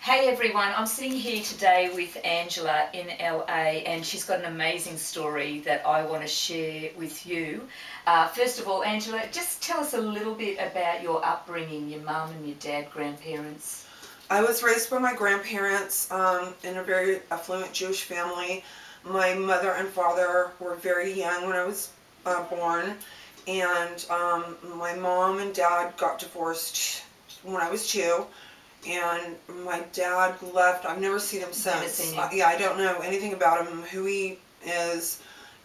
Hey everyone, I'm sitting here today with Angela in LA and she's got an amazing story that I want to share with you. First of all, Angela, just tell us a little bit about your upbringing, your mum and your dad, grandparents. I was raised by my grandparents in a very affluent Jewish family. My mother and father were very young when I was born, and my mom and dad got divorced when I was 2. And my dad left. I've never seen him since. Never seen him. Yeah, I don't know anything about him, who he is.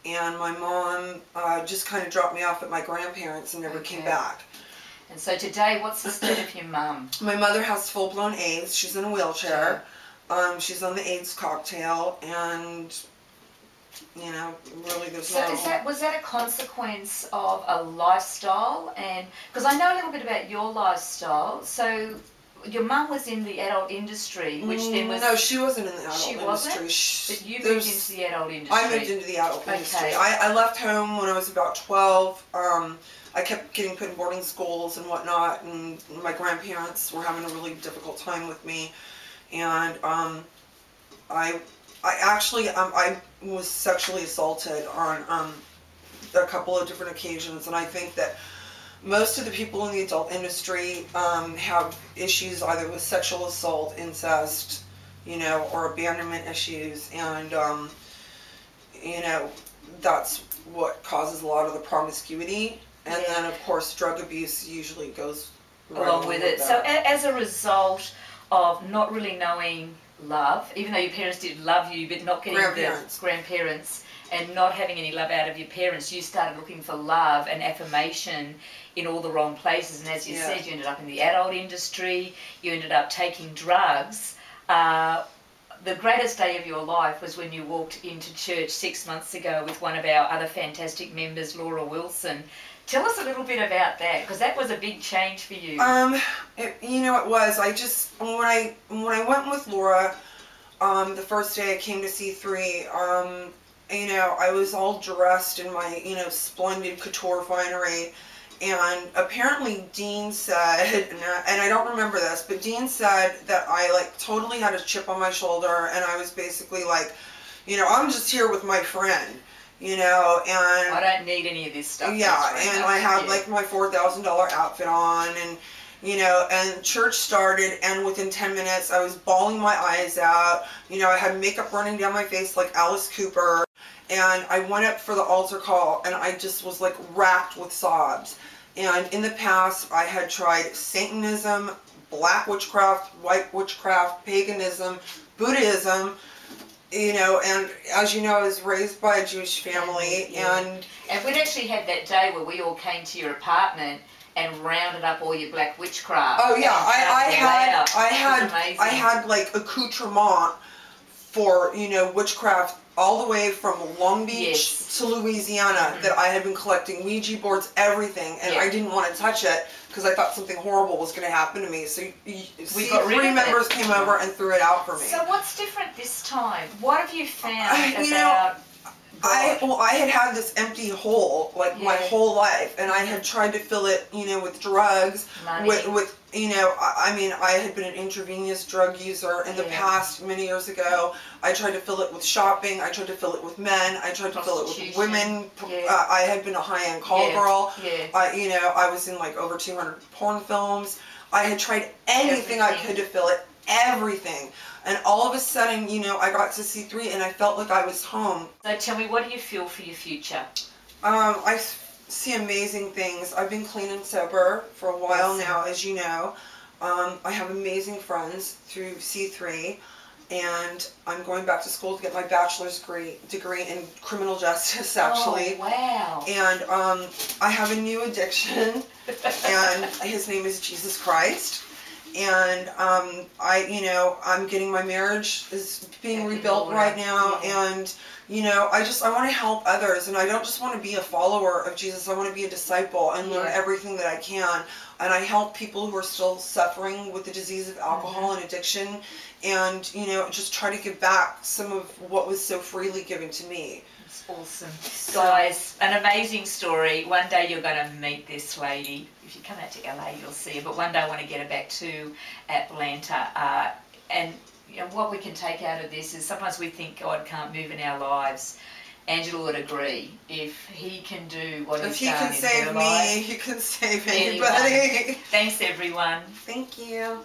And my mom just kind of dropped me off at my grandparents and never came back. And so today, what's the state of your mum? My mother has full-blown AIDS. She's in a wheelchair. She's on the AIDS cocktail, and you know, really, there's so was that a consequence of a lifestyle? And because I know a little bit about your lifestyle, so. Your mum was in the adult industry, which then was... No, she wasn't in the adult industry. She wasn't? But you moved into the adult industry. I moved into the adult industry. I left home when I was about 12. I kept getting put in boarding schools and whatnot, and my grandparents were having a really difficult time with me. And I was sexually assaulted on a couple of different occasions, and I think that most of the people in the adult industry have issues either with sexual assault, incest, you know, or abandonment issues, and you know, that's what causes a lot of the promiscuity. And then, of course, drug abuse usually goes right along with it. So as a result of not really knowing love, even though your parents did love you, but not getting the grandparents, and not having any love out of your parents, you started looking for love and affirmation in all the wrong places. And as you said, you ended up in the adult industry, you ended up taking drugs. The greatest day of your life was when you walked into church 6 months ago with one of our other fantastic members, Laura Wilson. Tell us a little bit about that, because that was a big change for you. You know, it was. When I went with Laura, the first day I came to C3, you know, I was all dressed in my, you know, splendid couture finery, and apparently Dean said, and I don't remember this, but Dean said that I, like, totally had a chip on my shoulder, and I was basically like, you know, I'm just here with my friend, you know, and... I don't need any of this stuff. Yeah, and I had, like, my $4,000 outfit on, and... You know, and church started, and within 10 minutes, I was bawling my eyes out. You know, I had makeup running down my face like Alice Cooper. And I went up for the altar call, and I just was, like, racked with sobs. And in the past, I had tried Satanism, black witchcraft, white witchcraft, paganism, Buddhism. You know, and as you know, I was raised by a Jewish family. And we'd actually had that day where we all came to your apartment and rounded up all your black witchcraft. Oh yeah, I had like accoutrement for, you know, witchcraft all the way from Long Beach to Louisiana that I had been collecting Ouija boards, everything, and I didn't want to touch it because I thought something horrible was going to happen to me. So three members came over and threw it out for me. So what's different this time? What have you found you know, I had this empty hole, like, my whole life, and I had tried to fill it, you know, with drugs, with you know, I mean, I had been an intravenous drug user in the past, many years ago. I tried to fill it with shopping, I tried to fill it with men, I tried to fill it with women. I had been a high-end call girl. You know, I was in, like, over 200 porn films. I had tried anything I could to fill it, everything. And all of a sudden, you know, I got to C3 and I felt like I was home. So tell me, what do you feel for your future? I see amazing things. I've been clean and sober for a while now, as you know. I have amazing friends through C3, and I'm going back to school to get my bachelor's degree in criminal justice, actually. Oh, wow. And I have a new addiction, and his name is Jesus Christ. And you know, I'm getting my marriage is being rebuilt right now, and you know, I want to help others, and I don't just want to be a follower of Jesus. I want to be a disciple and learn everything that I can, and I help people who are still suffering with the disease of alcohol and addiction, and you know, just try to give back some of what was so freely given to me. It's awesome. Guys, an amazing story. One day you're going to meet this lady. If you come out to LA, you'll see her. But one day I want to get her back to Atlanta. And you know, what we can take out of this is sometimes we think God can't move in our lives. Angela would agree. If he can do what he's done in her life. If he can save me, he can save anybody. Thanks, everyone. Thank you.